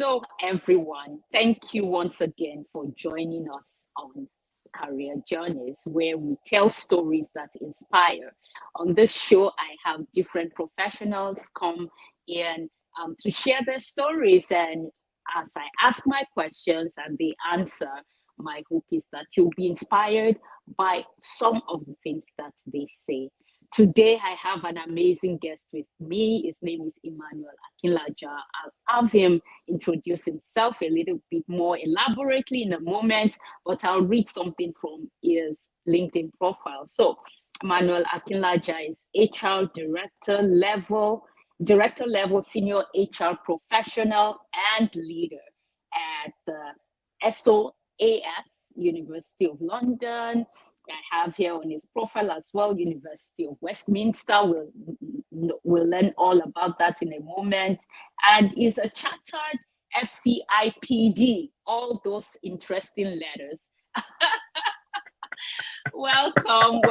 Hello, everyone. Thank you once again for joining us on Career Journeys, where we tell stories that inspire. On this show, I have different professionals come in to share their stories. And as I ask my questions and they answer, my hope is that you'll be inspired by some of the things that they say. Today, I have an amazing guest with me. His name is Emmanuel Akinlaja. I'll have him introduce himself a little bit more elaborately in a moment, but I'll read something from his LinkedIn profile. So, Emmanuel Akinlaja is director level senior HR professional and leader at the SOAS, University of London. I have here on his profile as well, University of Westminster. We'll learn all about that in a moment. And is a chartered FCIPD, all those interesting letters. Welcome,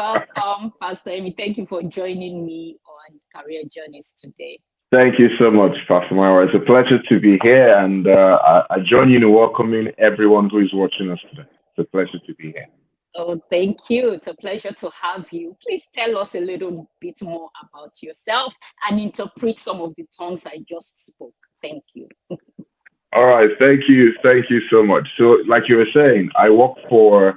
Pastor Amy. Thank you for joining me on Career Journeys today. Thank you so much, Pastor Myra. It's a pleasure to be here, and I join you in welcoming everyone who is watching us today. It's a pleasure to be here. Oh, thank you. It's a pleasure to have you. Please tell us a little bit more about yourself and interpret some of the tongues I just spoke. Thank you. All right. Thank you. Thank you so much. So, like you were saying, I work for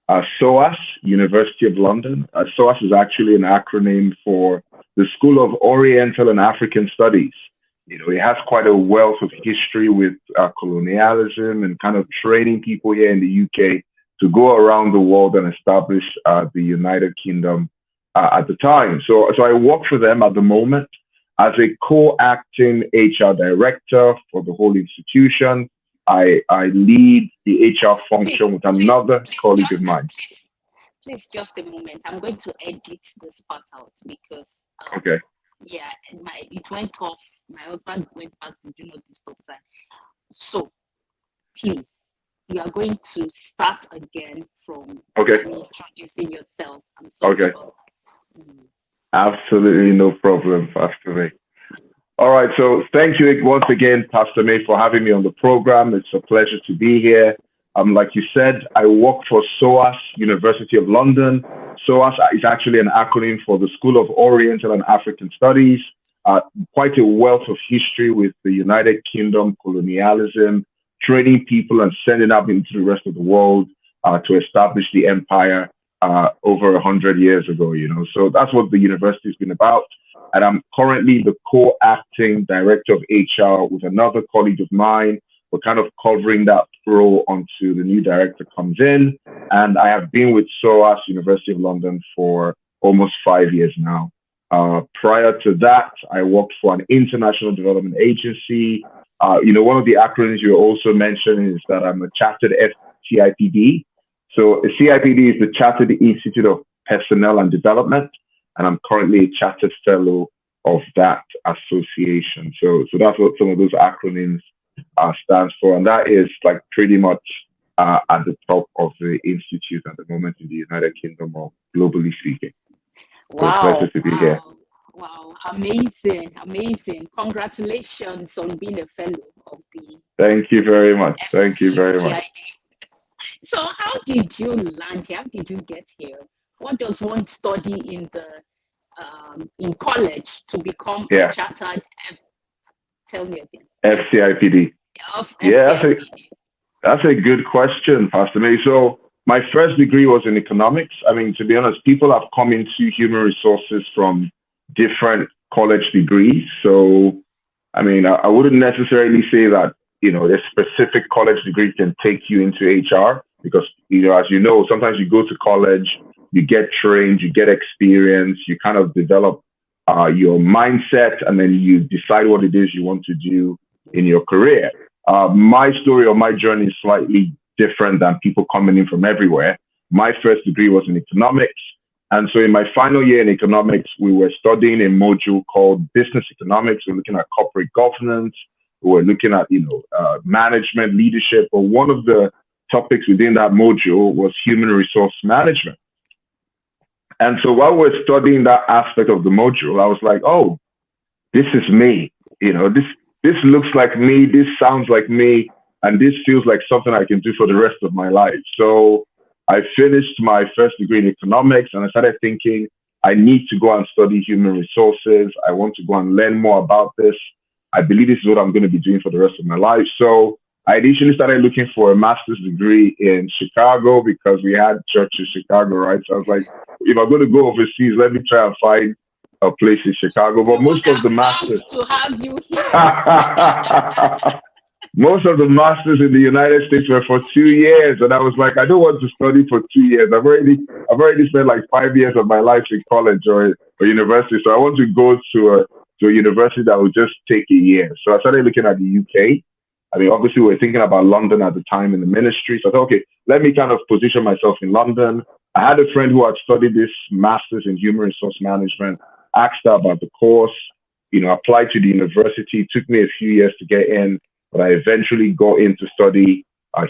SOAS, University of London. SOAS is actually an acronym for the School of Oriental and African Studies. You know, it has quite a wealth of history with colonialism and kind of training people here in the UK to go around the world and establish the United Kingdom at the time. So I work for them at the moment as a co-acting HR director for the whole institution. I lead the HR function with another colleague of mine. Please, just a moment. I'm going to edit this part out because okay. Yeah, it went off. My husband went past the do not disturb sign. So please, you are going to start again from introducing yourself. I'm sorry about that. Absolutely no problem, Pastor May. All right, so thank you once again, Pastor May, for having me on the program. It's a pleasure to be here. Like you said, I work for SOAS, University of London. SOAS is actually an acronym for the School of Oriental and African Studies. Quite a wealth of history with the United Kingdom, colonialism, training people and sending them into the rest of the world to establish the empire over 100 years ago, you know. So that's what the university has been about. And I'm currently the co-acting director of HR with another colleague of mine. We're kind of covering that role until the new director comes in. And I have been with SOAS, University of London, for almost 5 years now. Prior to that, I worked for an international development agency. You know, one of the acronyms you also mentioned is that I'm a chartered CIPD. So a CIPD is the Chartered Institute of Personnel and Development, and I'm currently a chartered fellow of that association. So that's what some of those acronyms stands for, and that is like pretty much at the top of the institute at the moment in the United Kingdom, or globally speaking. Wow! So it's a pleasure to be here. Wow, amazing. Congratulations on being a fellow of the Thank you very much. Thank you very much. So how did you land here? How did you get here? What does one study in college to become a chartered? Tell me again. FCIPD. Yeah, that's a good question, Pastor May. So my first degree was in economics. I mean, to be honest, people have come into human resources from different college degrees. So, I mean, I wouldn't necessarily say that, you know, a specific college degree can take you into HR because, you know, as you know, sometimes you go to college, you get trained, you get experience, you kind of develop your mindset, and then you decide what it is you want to do in your career. My story or my journey is slightly different than people coming in from everywhere. My first degree was in economics. And so in my final year in economics, we were studying a module called business economics. We're looking at corporate governance. We're looking at, you know, management, leadership. But one of the topics within that module was human resource management. And so while we're studying that aspect of the module, I was like, oh, this is me. You know, this this looks like me, this sounds like me, and this feels like something I can do for the rest of my life. So I finished my first degree in economics, and I started thinking, I need to go and study human resources. I want to go and learn more about this. I believe this is what I'm going to be doing for the rest of my life. So I initially started looking for a master's degree in Chicago because we had church in Chicago, right? So I was like, if I'm going to go overseas, let me try and find a place in Chicago. But most of the masters to have you here. most of the masters in the United States were for 2 years, and I was like, I don't want to study for 2 years. I've already spent like 5 years of my life in college or university, so I want to go to a university that will just take a year. So I started looking at the UK. I mean, obviously, we were thinking about London at the time in the ministry. So I thought, okay, let me kind of position myself in London. I had a friend who had studied this master's in human resource management, asked her about the course, applied to the university. It took me a few years to get in, but I eventually got in to study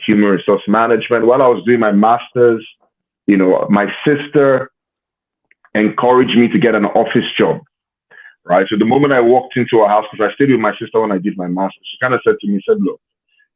human resource management. While I was doing my master's, my sister encouraged me to get an office job. Right. So the moment I walked into her house, because I stayed with my sister when I did my master's, she kind of said to me, look,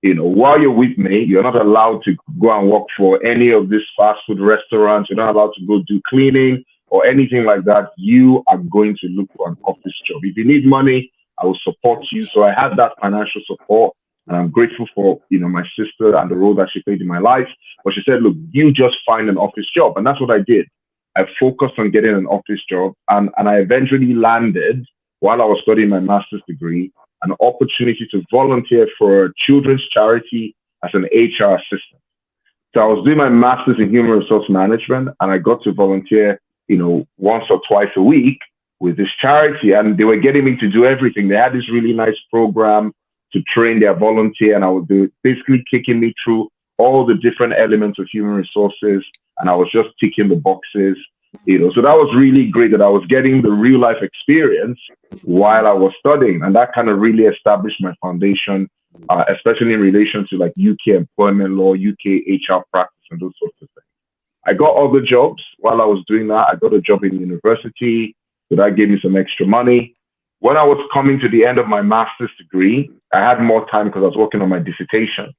while you're with me, you're not allowed to go and work for any of these fast food restaurants. You're not allowed to go do cleaning or anything like that. You are going to look for an office job. If you need money, I will support you. So I had that financial support, and I'm grateful for, my sister and the role that she played in my life. But she said, look, you just find an office job. And that's what I did. I focused on getting an office job, and I eventually landed, while I was studying my master's degree, an opportunity to volunteer for a children's charity as an HR assistant. So I was doing my master's in human resource management, and I got to volunteer, once or twice a week with this charity, and they were getting me to do everything. They had this really nice program to train their volunteer, and I would do basically kicking me through all the different elements of human resources, and I was just ticking the boxes, So that was really great that I was getting the real life experience while I was studying, and that kind of really established my foundation, especially in relation to like UK employment law, UK HR practice, and those sorts of things. I got other jobs while I was doing that. I got a job in university, so that gave me some extra money. When I was coming to the end of my master's degree, I had more time because I was working on my dissertation.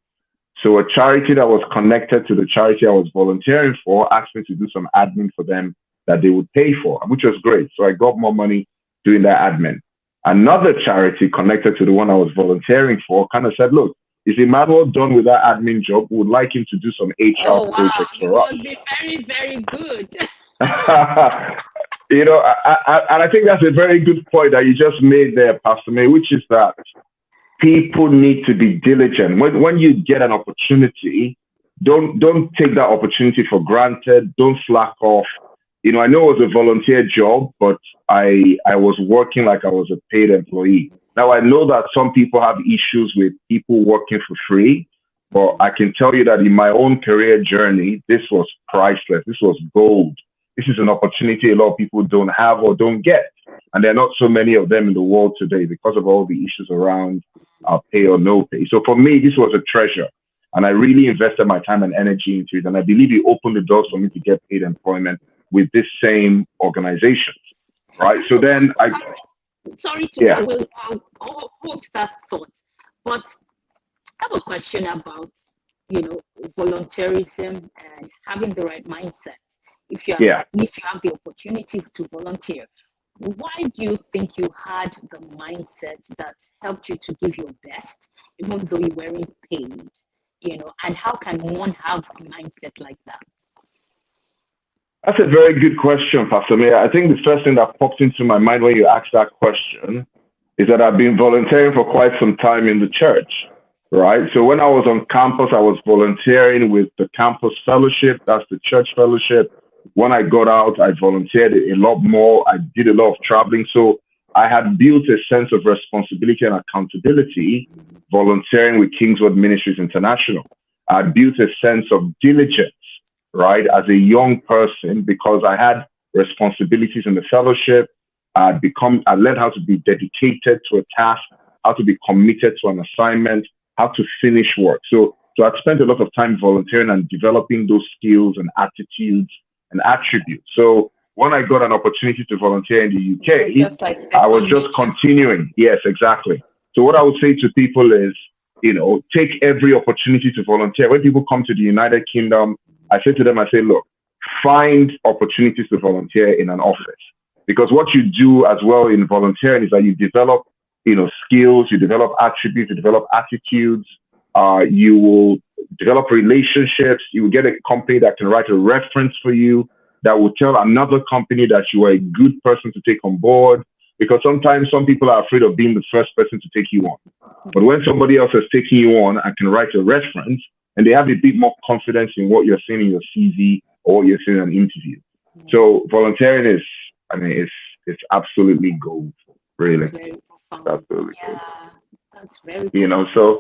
So a charity that was connected to the charity I was volunteering for asked me to do some admin for them that they would pay for, which was great. So I got more money doing that admin. Another charity connected to the one I was volunteering for kind of said, look, is Emmanuel done with that admin job? We would like him to do some HR projects for us. It would be very, very good. And I think that's a very good point that you just made there, Pastor May, which is that people need to be diligent. When you get an opportunity, don't take that opportunity for granted. Don't slack off. I know it was a volunteer job, but I was working like I was a paid employee. Now, I know that some people have issues with people working for free, but I can tell you that in my own career journey, this was priceless. This was gold. This is an opportunity a lot of people don't have or don't get. And there are not so many of them in the world today because of all the issues around pay or no pay. So for me, this was a treasure. And I really invested my time and energy into it. And I believe it opened the doors for me to get paid employment with this same organization. Right. So then I will hold that thought. But I have a question about, volunteerism and having the right mindset. If you have the opportunities to volunteer, why do you think you had the mindset that helped you to give your best, even though you weren't paid? And how can one have a mindset like that? That's a very good question, Pastor May. I think the first thing that popped into my mind when you asked that question is that I've been volunteering for quite some time in the church, right? So when I was on campus, I was volunteering with the campus fellowship. That's the church fellowship. When I got out, I volunteered a lot more. I did a lot of traveling. So I had built a sense of responsibility and accountability volunteering with Kingsword Ministries International. I built a sense of diligence, right, as a young person, because I had responsibilities in the fellowship. I learned how to be dedicated to a task, how to be committed to an assignment, how to finish work. So I spent a lot of time volunteering and developing those skills and attitudes and attributes. So when I got an opportunity to volunteer in the UK, I was just continuing. Yes, exactly. So what I would say to people is, take every opportunity to volunteer. When people come to the United Kingdom, I say to them, I say, look, find opportunities to volunteer in an office. Because what you do as well in volunteering is that you develop, skills, you develop attributes, you develop attitudes, you will develop relationships, you will get a company that can write a reference for you, that will tell another company that you are a good person to take on board. Because sometimes some people are afraid of being the first person to take you on. But when somebody else has taken you on and can write a reference, and they have a bit more confidence in what you're saying in your CV or what you're saying in an interview. So volunteering is, it's absolutely gold, really. That's very profound. Absolutely Yeah, that's very so,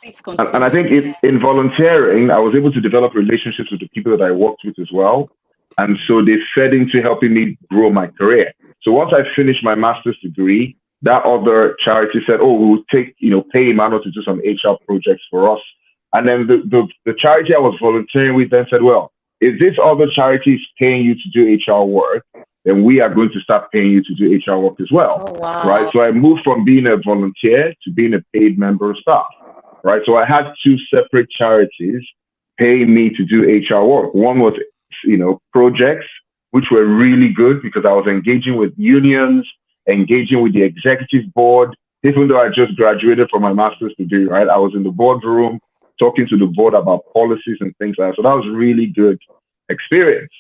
Please and continue. I think in volunteering, I was able to develop relationships with the people that I worked with as well. And so they fed into helping me grow my career. So once I finished my master's degree, that other charity said, oh, we will pay Emmanuel to do some HR projects for us. And then the charity I was volunteering with then said, well, if this other charity is paying you to do HR work, then we are going to start paying you to do HR work as well. Oh, wow. Right? So I moved from being a volunteer to being a paid member of staff. Right? So I had two separate charities paying me to do HR work. One was, projects, which were really good because I was engaging with unions, engaging with the executive board, even though I just graduated from my master's degree, right? I was in the boardroom talking to the board about policies and things like that. So that was really good experience.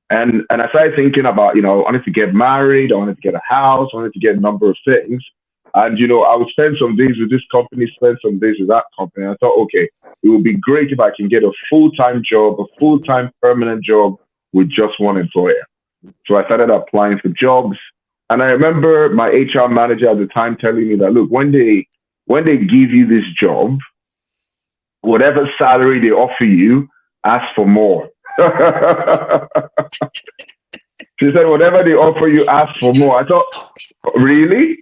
And I started thinking about, I wanted to get married, I wanted to get a house, I wanted to get a number of things. And, I would spend some days with this company, spend some days with that company. I thought, okay, it would be great if I can get a full-time job, a full-time permanent job with just one employer. So I started applying for jobs. And I remember my HR manager at the time telling me that, look, when they give you this job, whatever salary they offer you, ask for more. She said, whatever they offer you, ask for more. I thought, really?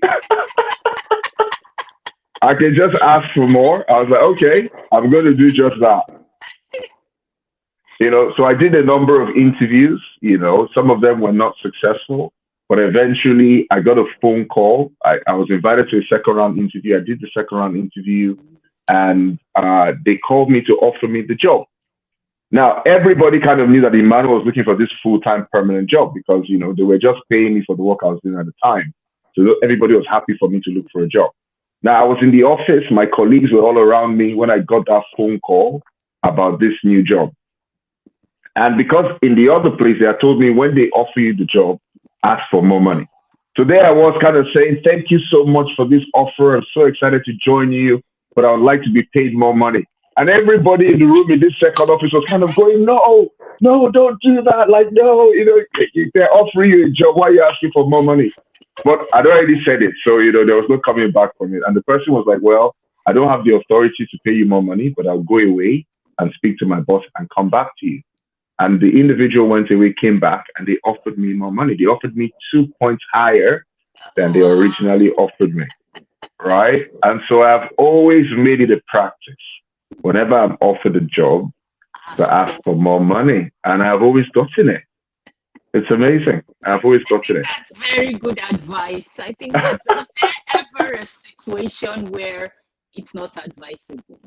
I can just ask for more. I was like, okay, I'm going to do just that. So I did a number of interviews, some of them were not successful, but eventually I got a phone call. I was invited to a second round interview. I did the second round interview and they called me to offer me the job. Now, everybody kind of knew that Emmanuel was looking for this full-time permanent job because, they were just paying me for the work I was doing at the time. So everybody was happy for me to look for a job. Now, I was in the office. My colleagues were all around me when I got that phone call about this new job. And because in the other place, they had told me when they offer you the job, ask for more money. So there I was kind of saying, thank you so much for this offer. I'm so excited to join you, but I would like to be paid more money. And everybody in the room in this second office was kind of going, no, don't do that. Like, no, they're offering you a job. Why are you asking for more money? But I'd already said it. So, there was no coming back from it. And the person was like, well, I don't have the authority to pay you more money, but I'll go away and speak to my boss and come back to you. And the individual went away, came back, and they offered me more money. They offered me 2 points higher than they originally offered me. Right? And so I've always made it a practice. Whenever I'm offered a job, to ask for more money. And I've always gotten it. It's amazing. I've always gotten it. That's very good advice. I think is there ever a situation where it's not advisable?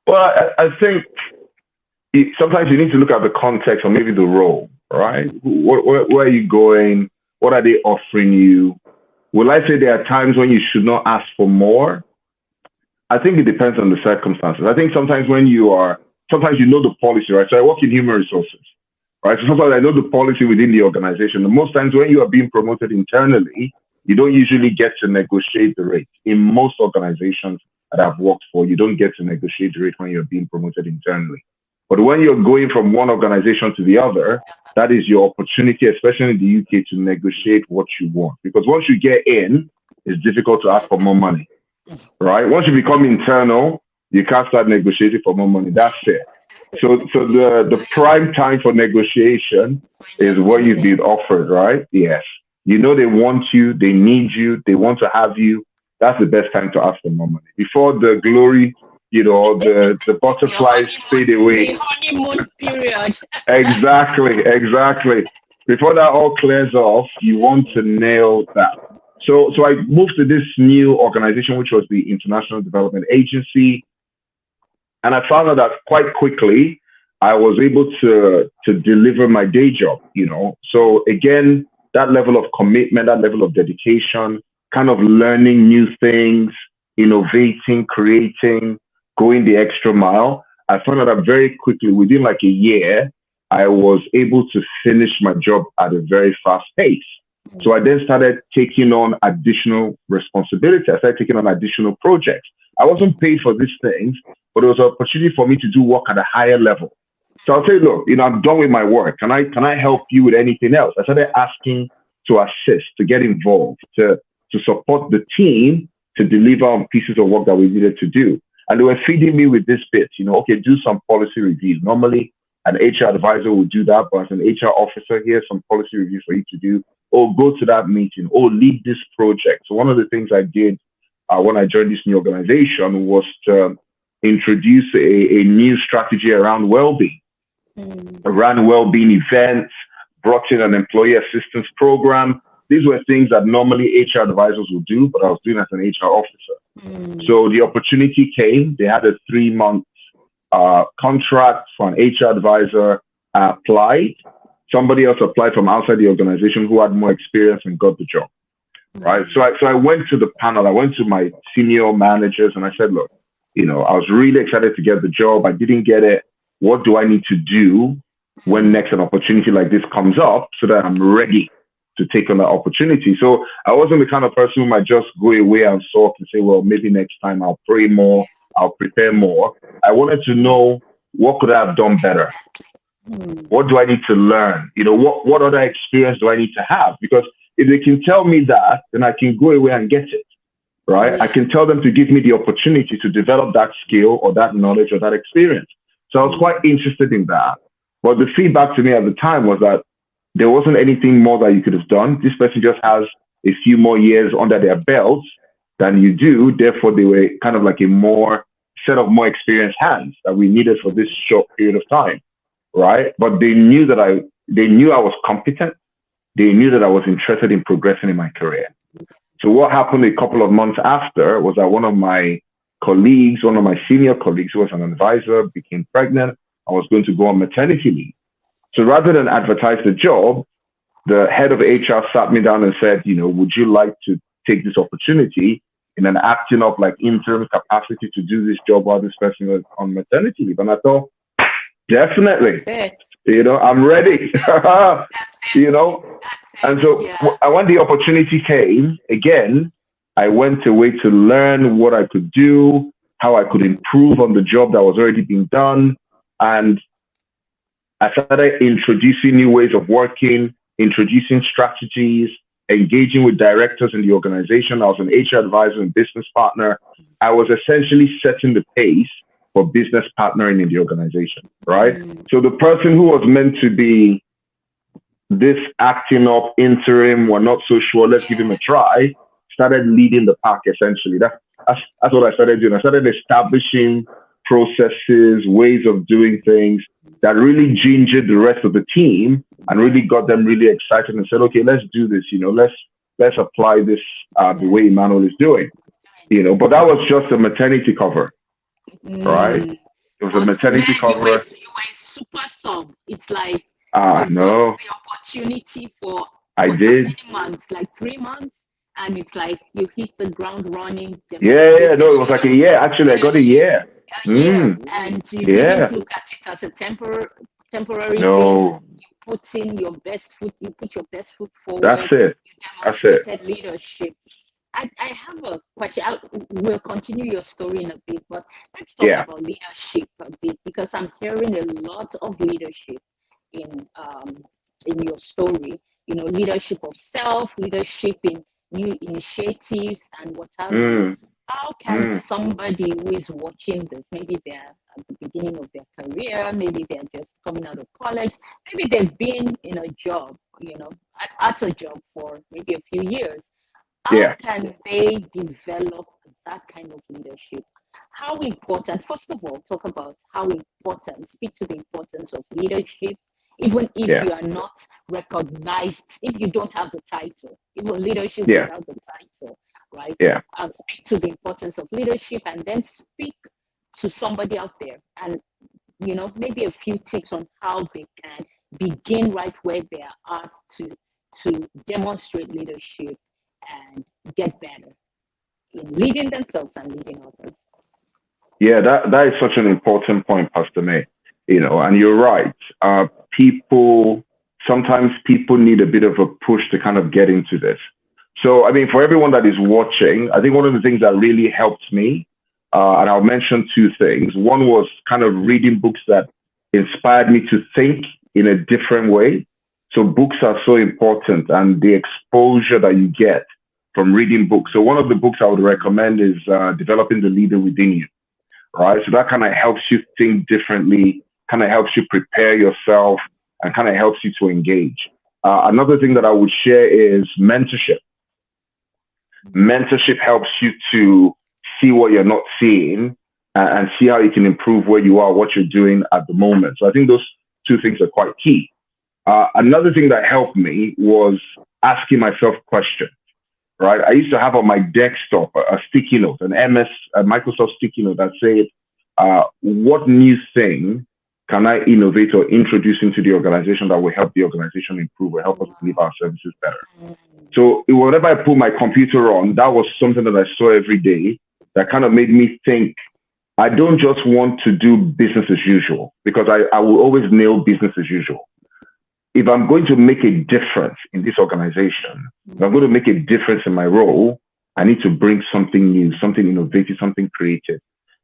Well, I think sometimes you need to look at the context or maybe the role, right? Where are you going? What are they offering you? Will I say there are times when you should not ask for more? I think it depends on the circumstances. I think sometimes sometimes you know the policy, right? So I work in human resources, right? So sometimes I know the policy within the organization. And most times when you are being promoted internally, you don't usually get to negotiate the rate. In most organizations that I've worked for, you don't get to negotiate the rate when you're being promoted internally. But when you're going from one organization to the other, that is your opportunity, especially in the UK, to negotiate what you want. Because once you get in, it's difficult to ask for more money, right? Once you become internal, you can't start negotiating for more money. That's it. So the prime time for negotiation is what you've been offered, right? Yes. You know they want you, they need you, they want to have you. That's the best time to ask for more money. Before the glory, the butterflies fade away. The honeymoon period. Exactly. Before that all clears off, you want to nail that. So I moved to this new organization, which was the International Development Agency, and I found out that quite quickly I was able to deliver my day job. So again, that level of commitment, that level of dedication, kind of learning new things, innovating, creating, going the extra mile. I found out that very quickly, within like a year, I was able to finish my job at a very fast pace. So I then started taking on additional responsibility. I started taking on additional projects. I wasn't paid for these things, but it was an opportunity for me to do work at a higher level. So I'll say, look, I'm done with my work. Can I help you with anything else? I started asking to assist, to get involved, to support the team to deliver on pieces of work that we needed to do. And they were feeding me with this bit, okay, do some policy reviews. Normally, an HR advisor would do that, but as an HR officer, here's some policy reviews for you to do. Or go to that meeting, or lead this project. So one of the things I did when I joined this new organization was to introduce a new strategy around well-being, around well-being events, brought in an employee assistance program. These were things that normally HR advisors would do, but I was doing as an HR officer. So the opportunity came. They had a 3-month contract for an HR advisor. I applied. Somebody else applied from outside the organization who had more experience and got the job, right? So I went to the panel. I went to my senior managers and I said, look, I was really excited to get the job. I didn't get it. What do I need to do when next an opportunity like this comes up so that I'm ready to take on that opportunity? So I wasn't the kind of person who might just go away and sort and say, well, maybe next time I'll pray more, I'll prepare more. I wanted to know, what could I have done better? What do I need to learn? What other experience do I need to have? Because if they can tell me that, then I can go away and get it, right? I can tell them to give me the opportunity to develop that skill or that knowledge or that experience. So I was quite interested in that. But the feedback to me at the time was that there wasn't anything more that you could have done. This person just has a few more years under their belts than you do. Therefore, they were kind of like a set of more experienced hands that we needed for this short period of time. Right. But they knew I was competent. They knew that I was interested in progressing in my career. So what happened a couple of months after was that one of my senior colleagues who was an advisor, became pregnant. I was going to go on maternity leave. So rather than advertise the job, the head of HR sat me down and said, would you like to take this opportunity in an acting up like interim capacity to do this job while this person was on maternity leave? And I thought, definitely, I'm ready, And so when the opportunity came, again, I went away to learn what I could do, how I could improve on the job that was already being done. And I started introducing new ways of working, introducing strategies, engaging with directors in the organization. I was an HR advisor and business partner. I was essentially setting the pace for business partnering in the organization, right? So the person who was meant to be this acting up interim, we're not so sure, let's give him a try, started leading the pack essentially. That's what I started doing. I started establishing processes, ways of doing things that really gingered the rest of the team and really got them really excited and said, okay, let's do this, let's apply this the way Emmanuel is doing. But that was just a maternity cover. Right? It was a maternity cover. You were a super sub. It's like no. The opportunity for I did. Many months, like 3 months, and it's like you hit the ground running. Yeah. No, it was like a year. Actually, I got a year. And you didn't look at it as a temporary no. thing. You put in your best foot. You put your best foot forward. That's it. You demonstrated leadership. I have a question. We'll continue your story in a bit, but let's talk about leadership a bit, because I'm hearing a lot of leadership in your story. Leadership of self, leadership in new initiatives, and what have you. How can somebody who is watching this, maybe they're at the beginning of their career, maybe they're just coming out of college, maybe they've been in a job, at a job for maybe a few years. How can they develop that kind of leadership? How important, first of all, talk about speak to the importance of leadership even if Yeah. you are not recognized, if you don't have the title, even leadership Yeah. without the title, right? Yeah. I'll speak to the importance of leadership and then speak to somebody out there and, maybe a few tips on how they can begin right where they are to demonstrate leadership and get better in leading themselves and leading others. Yeah, that is such an important point, Pastor May. And you're right. Sometimes people need a bit of a push to kind of get into this. So, I mean, for everyone that is watching, I think one of the things that really helped me, and I'll mention two things. One was kind of reading books that inspired me to think in a different way. So books are so important, and the exposure that you get from reading books. So one of the books I would recommend is Developing the Leader Within You, right? So that kind of helps you think differently, kind of helps you prepare yourself, and kind of helps you to engage. Another thing that I would share is mentorship. Mentorship helps you to see what you're not seeing and see how you can improve where you are, what you're doing at the moment. So I think those two things are quite key. Another thing that helped me was asking myself questions, right? I used to have on my desktop a sticky note, a Microsoft sticky note that said, what new thing can I innovate or introduce into the organization that will help the organization improve or help us deliver our services better? So whenever I put my computer on, that was something that I saw every day that kind of made me think, I don't just want to do business as usual, because I will always nail business as usual. If I'm going to make a difference in this organization, if I'm going to make a difference in my role, I need to bring something new, something innovative, something creative.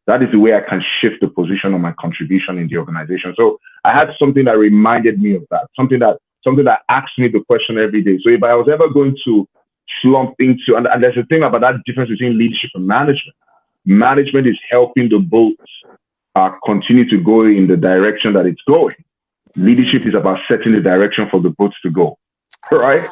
That is the way I can shift the position of my contribution in the organization. So I had something that reminded me of that, something that asked me the question every day. So if I was ever going to slump into, and there's a thing about that difference between leadership and management. Management is helping the boat continue to go in the direction that it's going. Leadership is about setting the direction for the boats to go, right?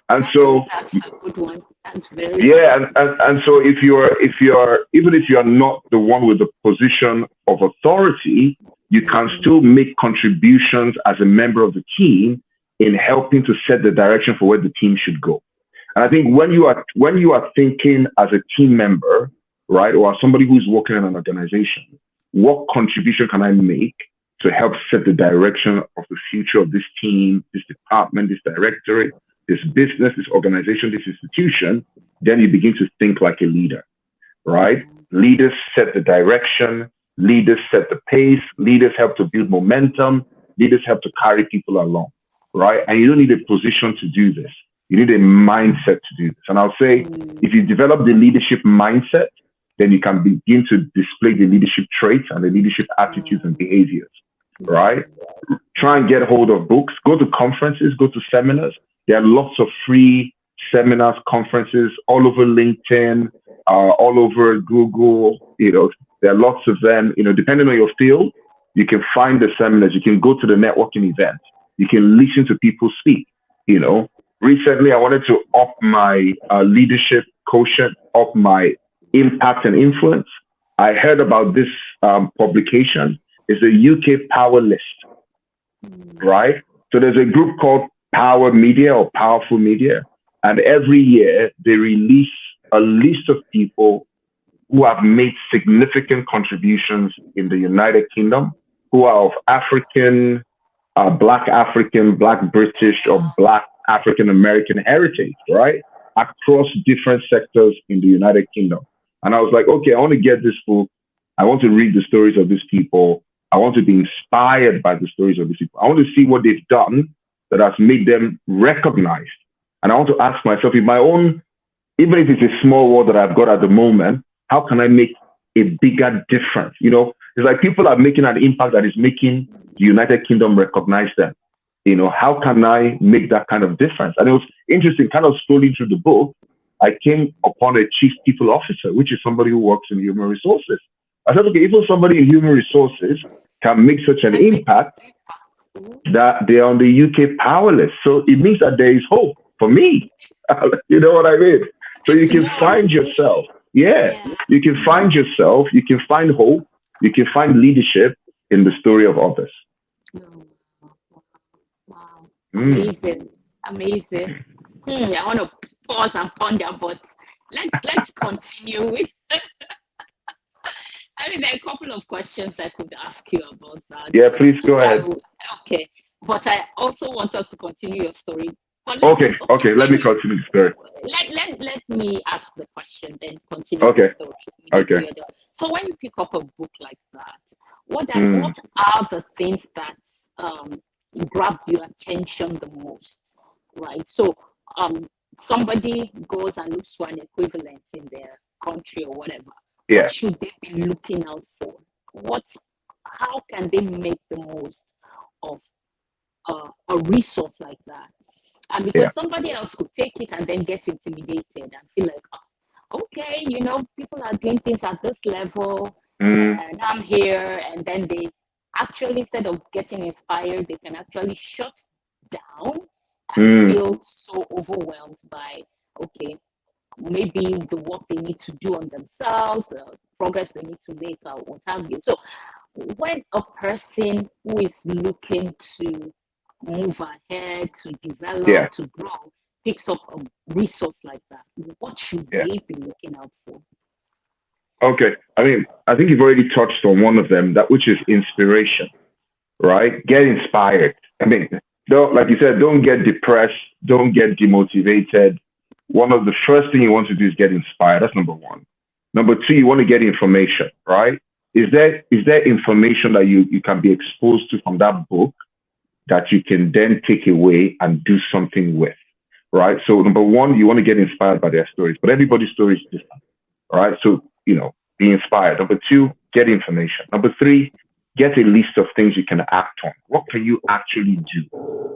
And so that's a good one. That's very good. And so if you're not the one with the position of authority, you can still make contributions as a member of the team in helping to set the direction for where the team should go. And I think when you are thinking as a team member, right, or as somebody who's working in an organization, what contribution can I make to help set the direction of the future of this team, this department, this directorate, this business, this organization, this institution? Then you begin to think like a leader, right? Leaders set the direction, leaders set the pace, leaders help to build momentum, leaders help to carry people along, right? And you don't need a position to do this. You need a mindset to do this. And I'll say, if you develop the leadership mindset, then you can begin to display the leadership traits and the leadership attitudes and behaviors, right? Try and get hold of books, go to conferences, go to seminars. There are lots of free seminars, conferences all over LinkedIn, all over Google. There are lots of them. Depending on your field, you can find the seminars. You can go to the networking events. You can listen to people speak. Recently, I wanted to up my leadership quotient, up my impact and influence. I heard about this publication. It's a UK Power List, right? So there's a group called Power Media or Powerful Media, and every year they release a list of people who have made significant contributions in the United Kingdom, who are of African, Black British, or Black African American heritage, right? Across different sectors in the United Kingdom. And I was like, okay, I want to get this book. I want to read the stories of these people. I want to be inspired by the stories of these people. I want to see what they've done that has made them recognized. And I want to ask myself, in my own, even if it's a small world that I've got at the moment, how can I make a bigger difference? It's like people are making an impact that is making the United Kingdom recognize them. How can I make that kind of difference? And it was interesting, kind of scrolling through the book, I came upon a chief people officer, which is somebody who works in human resources. I said, okay, even somebody in human resources can make such an impact that they're on the UK Power List. So it means that there is hope for me. You know what I mean? So you can find yourself. Yeah, you can find yourself. You can find hope. You can find leadership in the story of others. Amazing, amazing. I want to pause and ponder, but let's continue with. I mean, there are a couple of questions I could ask you about that, Yeah, but please go ahead. okay. But I also want us to continue your story. But Okay, let me continue the story. let me ask the question, then continue the Okay, story. okay. So when you pick up a book like that, what are the things that grab your attention the most, right? So somebody goes and looks for an equivalent in their country or whatever. Yeah, What should they be looking out for? How can they make the most of a resource like that? And because yeah. somebody else could take it and then get intimidated and feel like, oh, okay, people are doing things at this level and I'm here. And then they actually, instead of getting inspired, they can actually shut down and feel so overwhelmed by, okay, maybe the work they need to do on themselves, the progress they need to make, or what have you. So when a person who is looking to move ahead, to develop, Yeah. to grow, picks up a resource like that, what should they be looking out for? Okay. I mean, I think you've already touched on one of them, that which is inspiration, right? Get inspired. I mean, like you said, don't get depressed, don't get demotivated. One of the first thing you want to do is get inspired. That's number one. Number two, you want to get information, right? Is there information that you can be exposed to from that book that you can then take away and do something with, right? So number one, you want to get inspired by their stories, but everybody's story is different, right? So, be inspired. Number two, get information. Number three, get a list of things you can act on. What can you actually do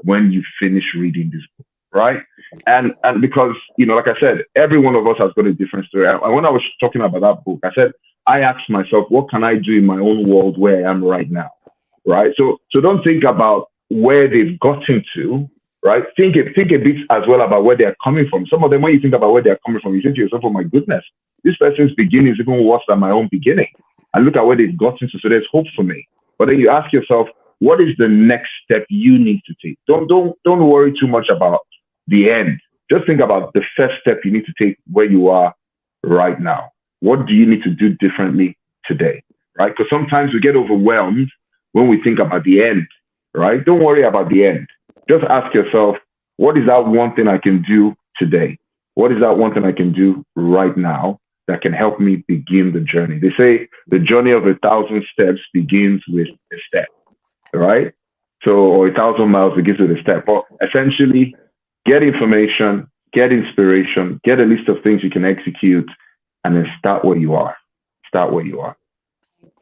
when you finish reading this book, right? And because, like I said, every one of us has got a different story. And when I was talking about that book, I said, I asked myself, what can I do in my own world where I am right now, right? So don't think about where they've gotten to, right? Think a bit as well about where they're coming from. Some of them, when you think about where they're coming from, you think to yourself, oh my goodness, this person's beginning is even worse than my own beginning. And look at where they've gotten to, so there's hope for me. But then you ask yourself, what is the next step you need to take? Don't worry too much about the end. Just think about the first step you need to take where you are right now. What do you need to do differently today, right? Because sometimes we get overwhelmed when we think about the end, right? Don't worry about the end. Just ask yourself, what is that one thing I can do today? What is that one thing I can do right now that can help me begin the journey? They say the journey of 1,000 steps begins with a step, right? So, or 1,000 miles begins with a step. But essentially, get information, get inspiration, get a list of things you can execute, and then start where you are. Start where you are.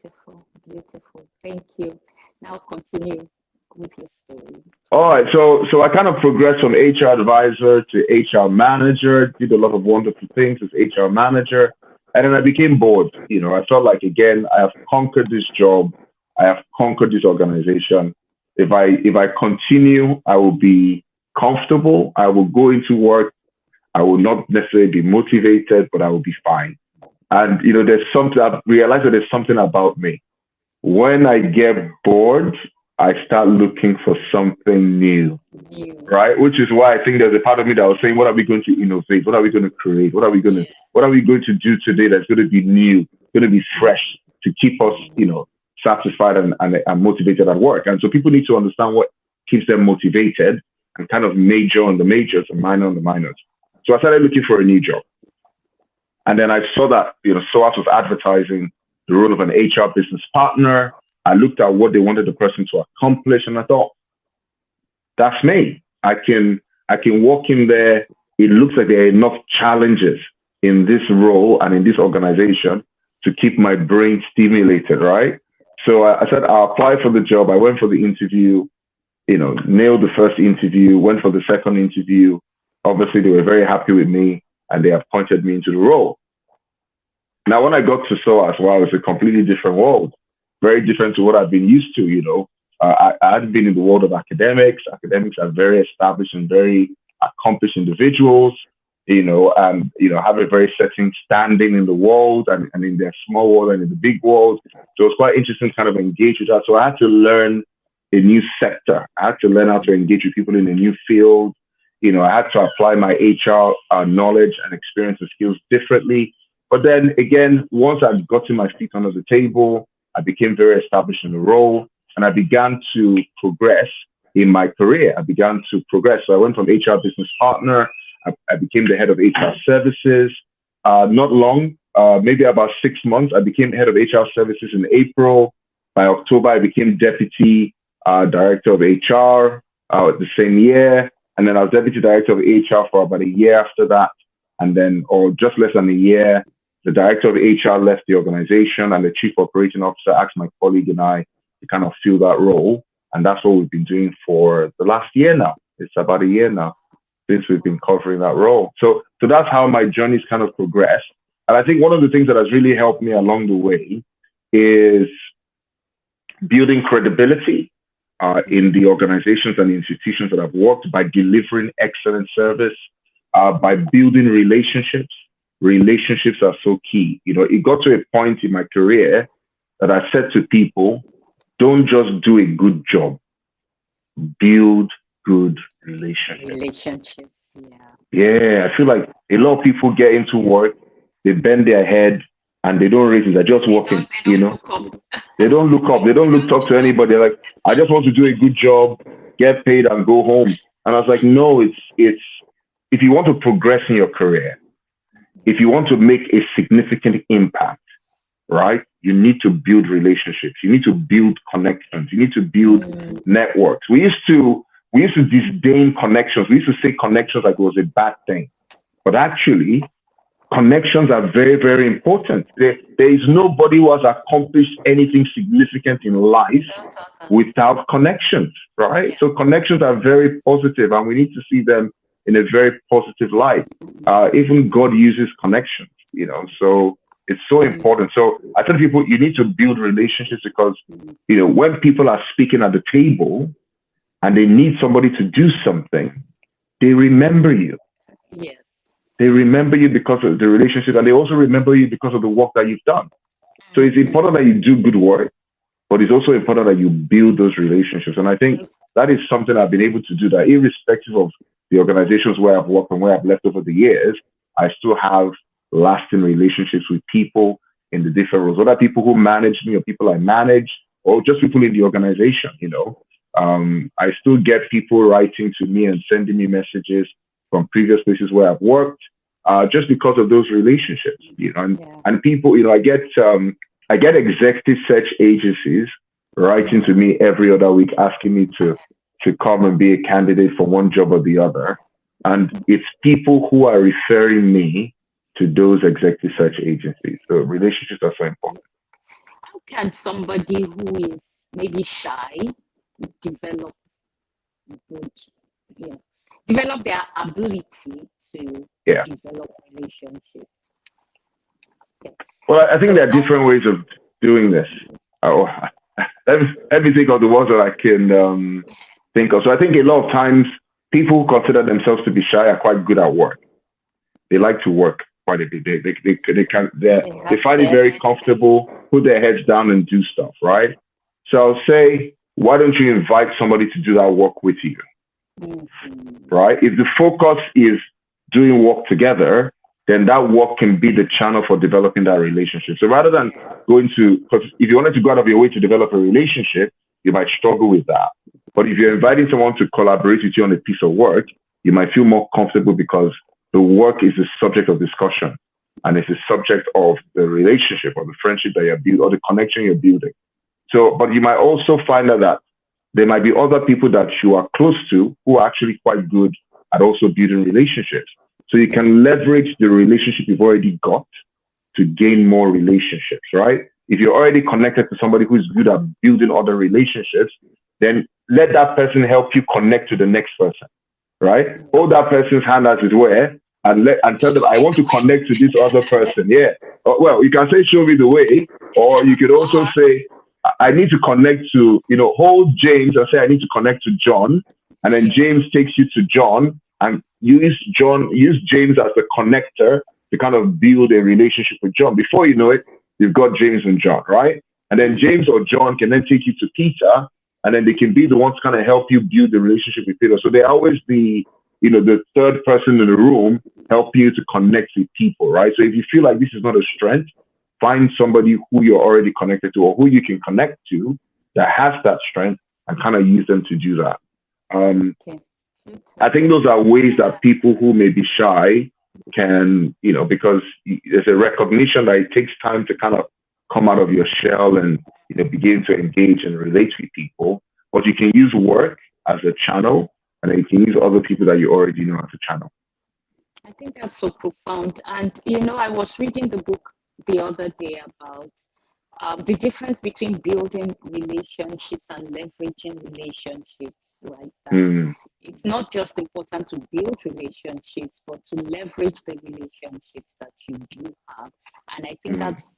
Beautiful, beautiful. Thank you. Now continue with your story. All right, so I kind of progressed from HR advisor to HR manager, did a lot of wonderful things as HR manager, and then I became bored. I felt like, again, I have conquered this job, I have conquered this organization. If I continue, I will be comfortable, I will go into work, I will not necessarily be motivated, but I will be fine. And there's something, I've realized that there's something about me. When I get bored, I start looking for something new, right? Which is why I think there's a part of me that was saying, what are we going to innovate? What are we going to create? What are we going to do today that's going to be new, going to be fresh to keep us, satisfied and motivated at work? And so people need to understand what keeps them motivated and kind of major on the majors and minor on the minors. So I started looking for a new job. And then I saw that, SOAS was advertising the role of an HR business partner. I looked at what they wanted the person to accomplish, and I thought, that's me. I can walk in there. It looks like there are enough challenges in this role and in this organization to keep my brain stimulated, right? So I said, I'll apply for the job. I went for the interview, nailed the first interview, went for the second interview. Obviously, they were very happy with me, and they appointed me into the role. Now, when I got to SOAS, well, it's a completely different world. Very different to what I've been used to, I had been in the world of academics. Academics are very established and very accomplished individuals, and, have a very certain standing in the world and in their small world and in the big world. So it's quite interesting to kind of engage with that. So I had to learn, a new sector. I had to learn how to engage with people in a new field. I had to apply my HR knowledge and experience and skills differently. But then again, once I'd gotten my feet under the table, I became very established in the role, and I began to progress in my career. I began to progress. So I went from HR business partner. I became the head of HR services. Not long, maybe about 6 months, I became head of HR services in April. By October, I became deputy director of HR the same year. And then I was deputy director of HR for about a year after that. And then, or just less than a year, the director of HR left the organization, and the chief operating officer asked my colleague and I to kind of fill that role. And that's what we've been doing for the last year now. It's about a year now since we've been covering that role. So that's how my journey's kind of progressed. And I think one of the things that has really helped me along the way is building credibility in the organizations and the institutions that I've worked, by delivering excellent service, by building relationships. Relationships are so key. It got to a point in my career that I said to people, don't just do a good job, build good relationships. Relationships, yeah. Yeah, I feel like a lot of people get into work, they bend their head, and they don't raise it. They're just working, They don't look up. They don't look up to anybody. They're like, I just want to do a good job, get paid, and go home. And I was like, no, it's if you want to progress in your career, if you want to make a significant impact, right, you need to build relationships. You need to build connections. You need to build networks. We used to disdain connections. We used to say connections like it was a bad thing. But actually, connections are very, very important. There is nobody who has accomplished anything significant in life without connections, right? Yeah. So connections are very positive, and we need to see them in a very positive light. Even God uses connections, so it's so important. So I tell people, you need to build relationships because, when people are speaking at the table and they need somebody to do something, they remember you. Yes. They remember you because of the relationship, and they also remember you because of the work that you've done. So it's important that you do good work, but it's also important that you build those relationships. And I think that is something I've been able to do, that irrespective of the organizations where I've worked and where I've left over the years, I still have lasting relationships with people in the different roles, whether people who manage me or people I manage, or just people in the organization. I still get people writing to me and sending me messages from previous places where I've worked, just because of those relationships. And people, I get executive search agencies writing to me every other week asking me to come and be a candidate for one job or the other. And it's people who are referring me to those executive search agencies. So relationships are so important. How can somebody who is maybe shy develop their ability to develop relationships? Well, I think there are different ways of doing this. Let me think of the ones that I can think of. So I think a lot of times people who consider themselves to be shy are quite good at work. They like to work quite a bit. They find it very comfortable, put their heads down and do stuff, right? So I'll say, why don't you invite somebody to do that work with you? Right? If the focus is doing work together, then that work can be the channel for developing that relationship. So rather than because if you wanted to go out of your way to develop a relationship, you might struggle with that. But if you're inviting someone to collaborate with you on a piece of work, you might feel more comfortable because the work is the subject of discussion, and it's the subject of the relationship or the friendship that you're building or the connection you're building. So, but you might also find out that there might be other people that you are close to who are actually quite good at also building relationships. So you can leverage the relationship you've already got to gain more relationships, right? If you're already connected to somebody who's good at building other relationships, then let that person help you connect to the next person, right? Hold that person's hand as it were, and tell them, I want to connect to this other person. Yeah. Well, you can say, show me the way, or you could also say, I need to connect to, hold James and say, I need to connect to John. And then James takes you to John, and use James as the connector to kind of build a relationship with John. Before you know it, you've got James and John, right? And then James or John can then take you to Peter, and then they can be the ones kind of help you build the relationship with people. So they always be, the third person in the room, help you to connect with people, right? So if you feel like this is not a strength, find somebody who you're already connected to or who you can connect to that has that strength and kind of use them to do that. Okay. I think those are ways that people who may be shy can, because there's a recognition that it takes time to kind of come out of your shell and, begin to engage and relate with people. But you can use work as a channel, and then you can use other people that you already know as a channel. I think that's so profound. And, I was reading the book the other day about the difference between building relationships and leveraging relationships, right? That it's not just important to build relationships, but to leverage the relationships that you do have. And I think that's,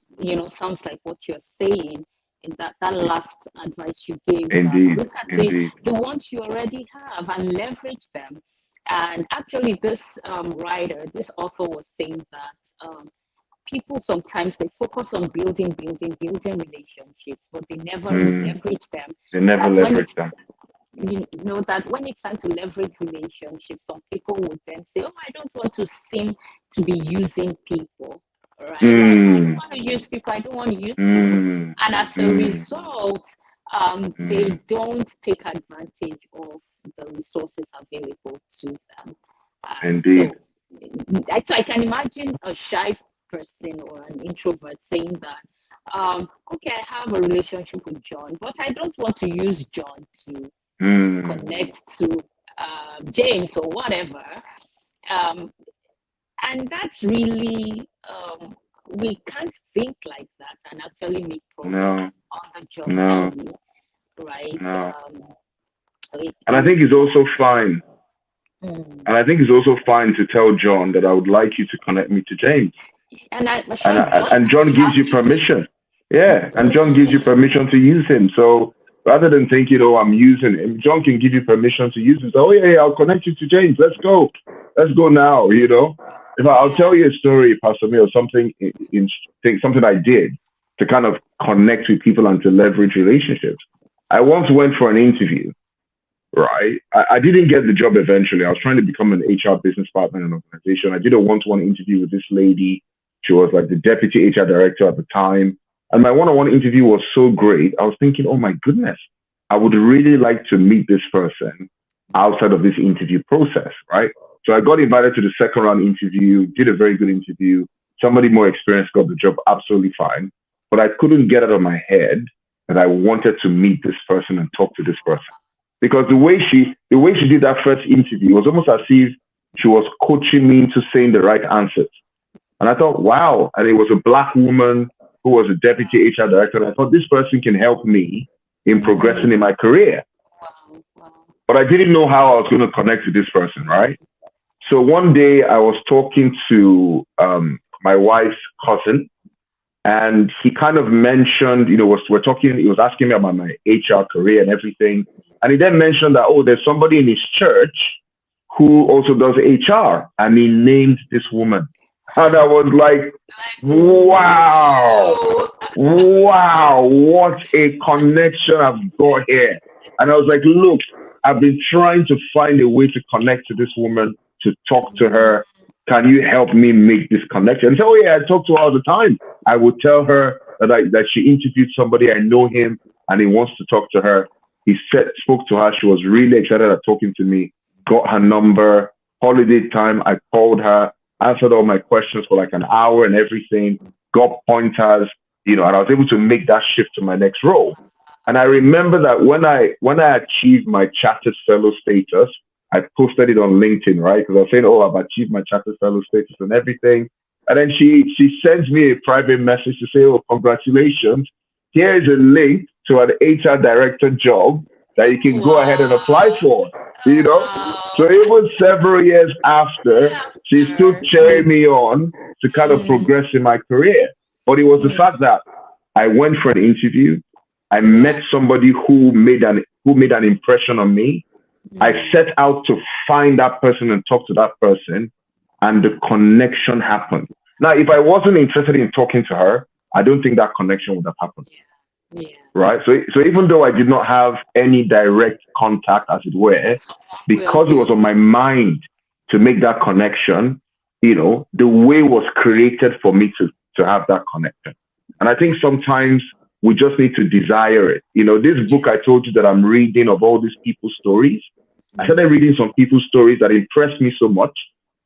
sounds like what you're saying in that last advice you gave. Indeed. Look at the ones you already have and leverage them. And actually, this author was saying that people sometimes they focus on building relationships, but they never leverage them. They never leverage them. That when it's time to leverage relationships, some people would then say, "Oh, I don't want to seem to be using people." Right? I don't want to use people. I don't want to use people. And as a result, they don't take advantage of the resources available to them. Indeed. So I can imagine a shy person or an introvert saying that, okay, I have a relationship with John, but I don't want to use John to connect to James or whatever. And that's really, we can't think like that and actually make progress on the job, right? No. And I think it's also fine. And I think it's also fine to tell John that I would like you to connect me to James. And John gives you permission. Yeah, and John gives you permission to use him. So rather than thinking, I'm using him, John can give you permission to use him. So, I'll connect you to James. Let's go now. If I'll tell you a story, Pastor Mill, something I did to kind of connect with people and to leverage relationships. I once went for an interview. Right. I didn't get the job eventually. I was trying to become an HR business partner in an organization. I did a one-to-one interview with this lady. She was like the deputy HR director at the time. And my one-on-one interview was so great. I was thinking, oh my goodness, I would really like to meet this person outside of this interview process. Right. So I got invited to the second round interview, did a very good interview. Somebody more experienced got the job, absolutely fine. But I couldn't get out of my head that I wanted to meet this person and talk to this person. Because the way she did that first interview was almost as if she was coaching me into saying the right answers. And I thought, wow. And it was a Black woman who was a deputy HR director. And I thought this person can help me in progressing in my career. But I didn't know how I was going to connect to this person, right? So one day I was talking to my wife's cousin, and he kind of mentioned, he was asking me about my HR career and everything. And he then mentioned that, there's somebody in his church who also does HR. And he named this woman. And I was like, wow, what a connection I've got here. And I was like, look, I've been trying to find a way to connect to this woman, to talk to her. Can you help me make this connection? And so, I talk to her all the time. I would tell her that she interviewed somebody, I know him, and he wants to talk to her. He spoke to her. She was really excited at talking to me, got her number, holiday time. I called her, answered all my questions for like an hour and everything, got pointers, and I was able to make that shift to my next role. And I remember that when I achieved my Chartered Fellow status, I posted it on LinkedIn, right? Because I was saying, I've achieved my Chartered Fellow status and everything. And then she sends me a private message to say, congratulations. Here is a link to an HR director job that you can go ahead and apply for, So even several years after, she's still cheering me on to kind of progress in my career. But it was the fact that I went for an interview. I met somebody who made an impression on me. I set out to find that person and talk to that person, and the connection happened. Now, if I wasn't interested in talking to her, I don't think that connection would have happened. Yeah. right? So even though I did not have any direct contact, as it were, because it was on my mind to make that connection, the way was created for me to have that connection. And I think sometimes we just need to desire it. This book I told you that I'm reading of all these people's stories, I started reading some people's stories that impressed me so much.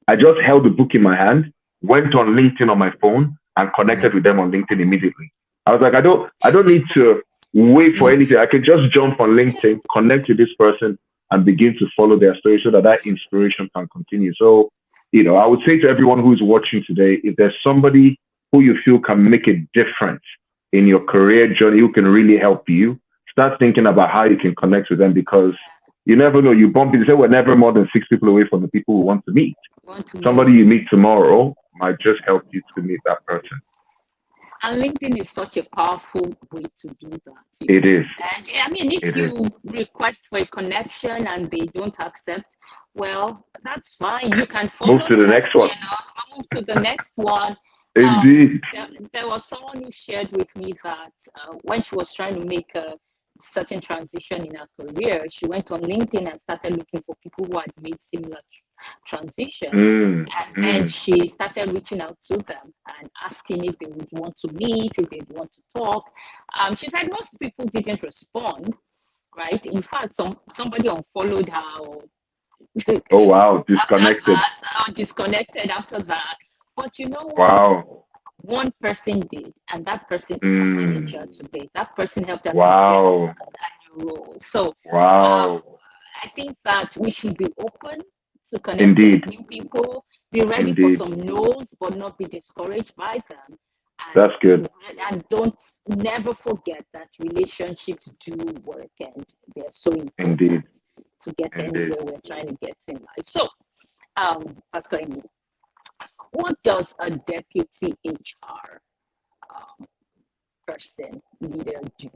I just held the book in my hand, went on LinkedIn on my phone, and connected with them on LinkedIn immediately. I was like, I don't need to wait for anything. I can just jump on LinkedIn, connect with this person, and begin to follow their story so that inspiration can continue. So, I would say to everyone who's watching today, if there's somebody who you feel can make a difference in your career journey, who can really help you, start thinking about how you can connect with them, because you never know. You bump into, say, we're never more than 6 people away from the people we want to meet. Somebody you meet tomorrow might just help you to meet that person. And LinkedIn is such a powerful way to do that. It is. And I mean, if you request for a connection and they don't accept, well, that's fine. You can follow move to the next one. Move to the next one. Indeed. There was someone who shared with me that when she was trying to make a certain transition in her career, she went on LinkedIn and started looking for people who had made similar transitions. And she started reaching out to them and asking if they would want to meet, if they'd want to talk. She said most people didn't respond, right? In fact, somebody unfollowed her. Oh, wow. Disconnected. Disconnected after that. But you know what? Wow. One person did, and that person is a manager today. That person helped her to get that new role. So I think that we should be open to connect with new people, be ready for some no's, but not be discouraged by them. And, that's good. And never forget that relationships do work, and they're so important to get anywhere we're trying to get in life. So, Pastor Amy, what does a deputy HR person, leader do?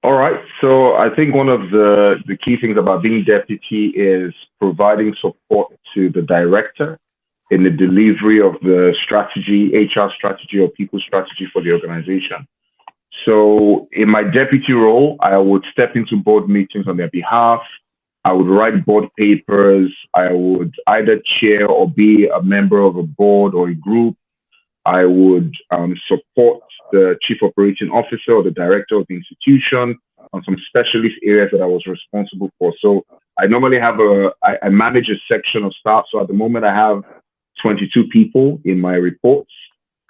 All right. So I think one of the key things about being deputy is providing support to the director in the delivery of the strategy, HR strategy, or people strategy for the organization. So in my deputy role, I would step into board meetings on their behalf. I would write board papers. I would either chair or be a member of a board or a group. I would support the chief operating officer or the director of the institution on some specialist areas that I was responsible for. So I normally have I manage a section of staff. So at the moment I have 22 people in my reports.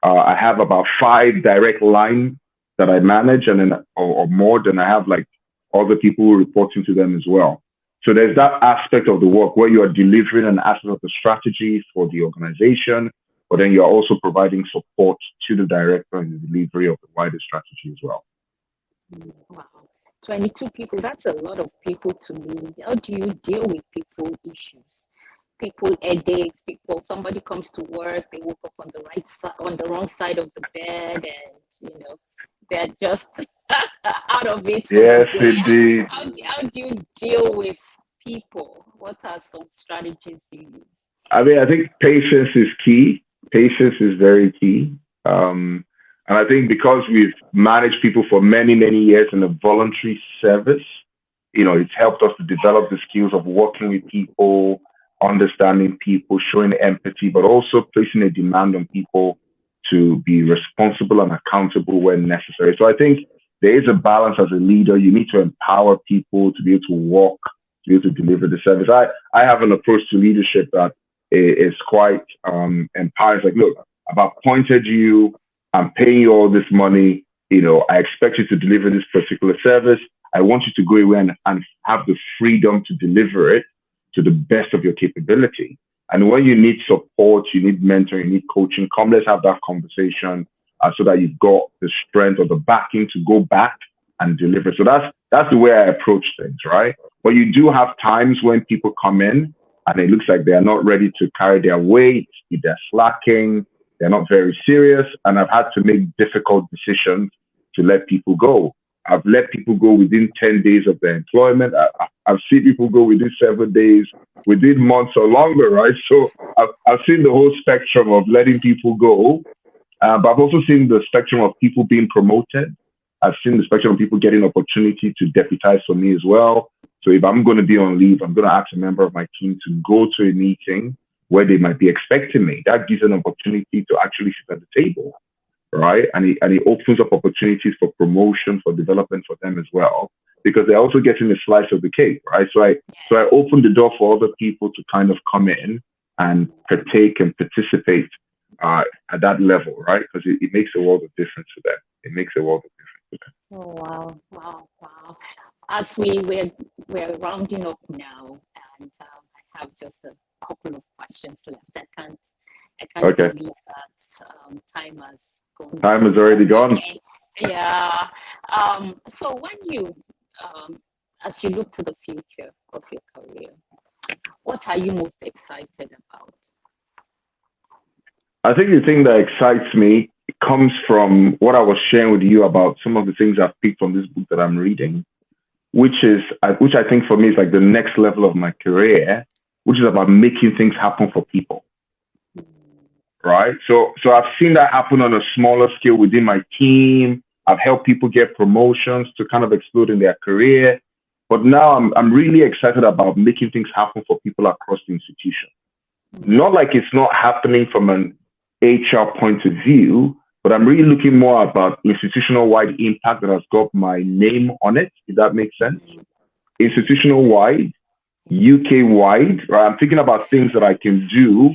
I have about 5 direct lines that I manage, and then or more than I have like other people reporting to them as well. So there's that aspect of the work where you are delivering an aspect of the strategy for the organization, but then you're also providing support to the director in the delivery of the wider strategy as well. Wow. 22 people, that's a lot of people to lead. How do you deal with people issues? People headaches, somebody comes to work, they woke up on the wrong side of the bed, and they're just out of it. Yes, indeed. How do you deal with people? What are some strategies you use? I mean, I think patience is key. Patience is very key. And I think because we've managed people for many, many years in a voluntary service, it's helped us to develop the skills of working with people, understanding people, showing empathy, but also placing a demand on people to be responsible and accountable when necessary. So I think there is a balance as a leader. You need to empower people to be able to walk, to be able to deliver the service. I have an approach to leadership that is quite empowering. It's like, look, I've appointed you, I'm paying you all this money, I expect you to deliver this particular service. I want you to go away and have the freedom to deliver it to the best of your capability. And when you need support, you need mentoring, you need coaching, come, let's have that conversation so that you've got the strength or the backing to go back and deliver. So that's the way I approach things, right? But you do have times when people come in and it looks like they are not ready to carry their weight, they're slacking, they're not very serious, and I've had to make difficult decisions to let people go. I've let people go within 10 days of their employment. I've seen people go within 7 days, within months or longer, right? So I've seen the whole spectrum of letting people go, but I've also seen the spectrum of people being promoted. I've seen the spectrum of people getting opportunity to deputize for me as well. So if I'm going to be on leave, I'm going to ask a member of my team to go to a meeting where they might be expecting me. That gives an opportunity to actually sit at the table, right? And it opens up opportunities for promotion, for development for them as well, because they're also getting a slice of the cake, right? So I open the door for other people to kind of come in and partake and participate at that level, right? Because it makes a world of difference to them. It makes a world of difference to them. Oh, wow, wow, wow. As we're rounding up now, and I have just a couple of questions left. I can't Okay. believe that time has gone. Time is already gone. Yeah. So when you, as you look to the future of your career, what are you most excited about? I think the thing that excites me comes from what I was sharing with you about some of the things I've picked from this book that I'm reading, which I think for me is like the next level of my career, which is about making things happen for people. Right. So I've seen that happen on a smaller scale within my team. I've helped people get promotions to kind of explode in their career. But now I'm really excited about making things happen for people across the institution. Not like it's not happening from an HR point of view, but I'm really looking more about institutional wide impact that has got my name on it, if that makes sense. Institutional wide, UK wide, right? I'm thinking about things that I can do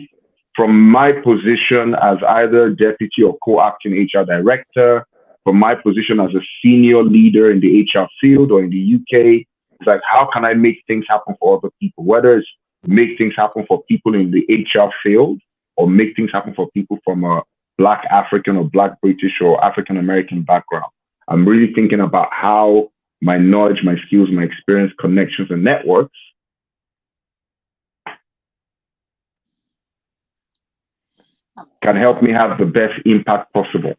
from my position as either deputy or co-acting HR director, from my position as a senior leader in the HR field or in the UK. It's like, how can I make things happen for other people? Whether it's make things happen for people in the HR field or make things happen for people from a Black African or Black British or African American background. I'm really thinking about how my knowledge, my skills, my experience, connections, and networks can help me have the best impact possible.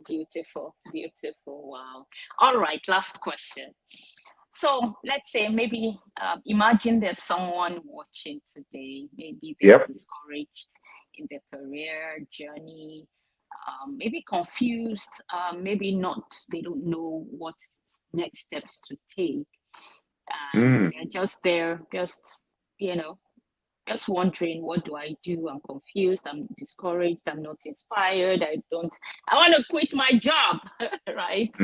Beautiful, beautiful. Wow. All right, last question. So let's say maybe imagine there's someone watching today, maybe they're discouraged in their career journey, maybe confused, maybe not, they don't know what next steps to take. And they're just there, just wondering, what do I do? I'm confused, I'm discouraged, I'm not inspired, I want to quit my job, right?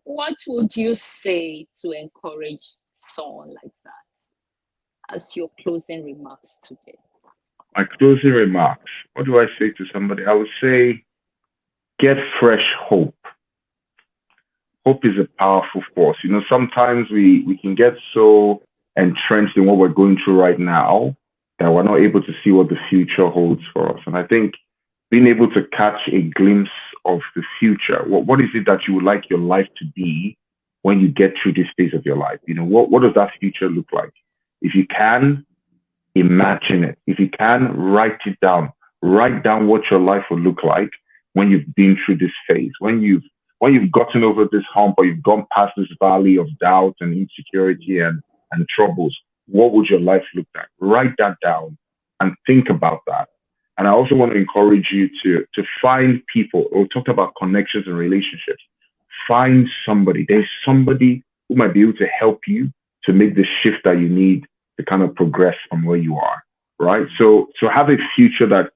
What would you say to encourage someone like that as your closing remarks today? My closing remarks. What do I say to somebody? I would say, get fresh hope. Hope is a powerful force. Sometimes we can get so entrenched in what we're going through right now that we're not able to see what the future holds for us. And I think being able to catch a glimpse of the future, what is it that you would like your life to be when you get through this phase of your life? What does that future look like? If you can, imagine it. If you can, write it down. Write down what your life will look like when you've been through this phase, when you've gotten over this hump or you've gone past this valley of doubt and insecurity and troubles. What would your life look like? Write that down and think about that. And I also want to encourage you to find people. We talked about connections and relationships. Find somebody. There's somebody who might be able to help you to make the shift that you need to kind of progress from where you are, right? So have a future that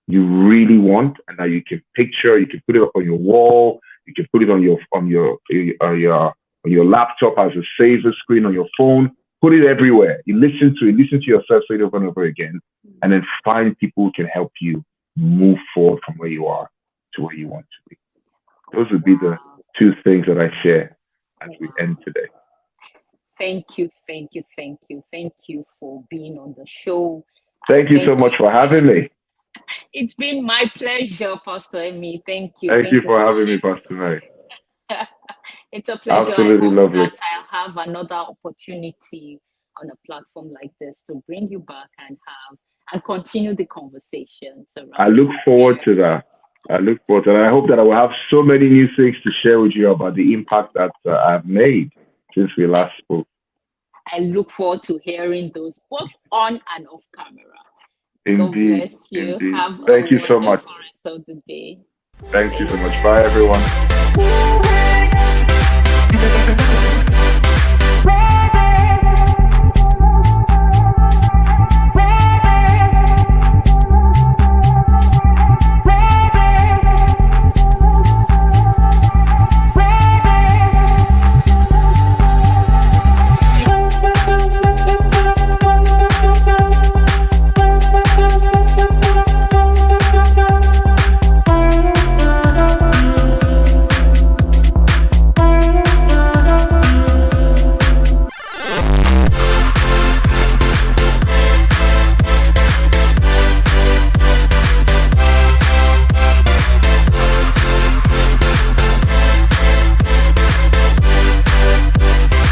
you really want and that you can picture. You can put it up on your wall. You can put it on your laptop as a saver screen on your phone. Put it everywhere. You listen to yourself, say it over and over again, and then find people who can help you move forward from where you are to where you want to be. Those would be the two things that I share as we end today. Thank you for being on the show. Thank you so much for having me. It's been my pleasure, Pastor Emmy. Thank you. Thank you for having me, Pastor Mary. It's a pleasure. Absolutely lovely. That I'll have another opportunity on a platform like this to bring you back and continue the conversation. So I look forward to that. And I hope that I will have so many new things to share with you about the impact that I've made since we last spoke. I look forward to hearing those both on and off camera. Indeed. God bless you. Indeed. Have Thank you so much. rest of the day. Thank you so much. Bye, everyone.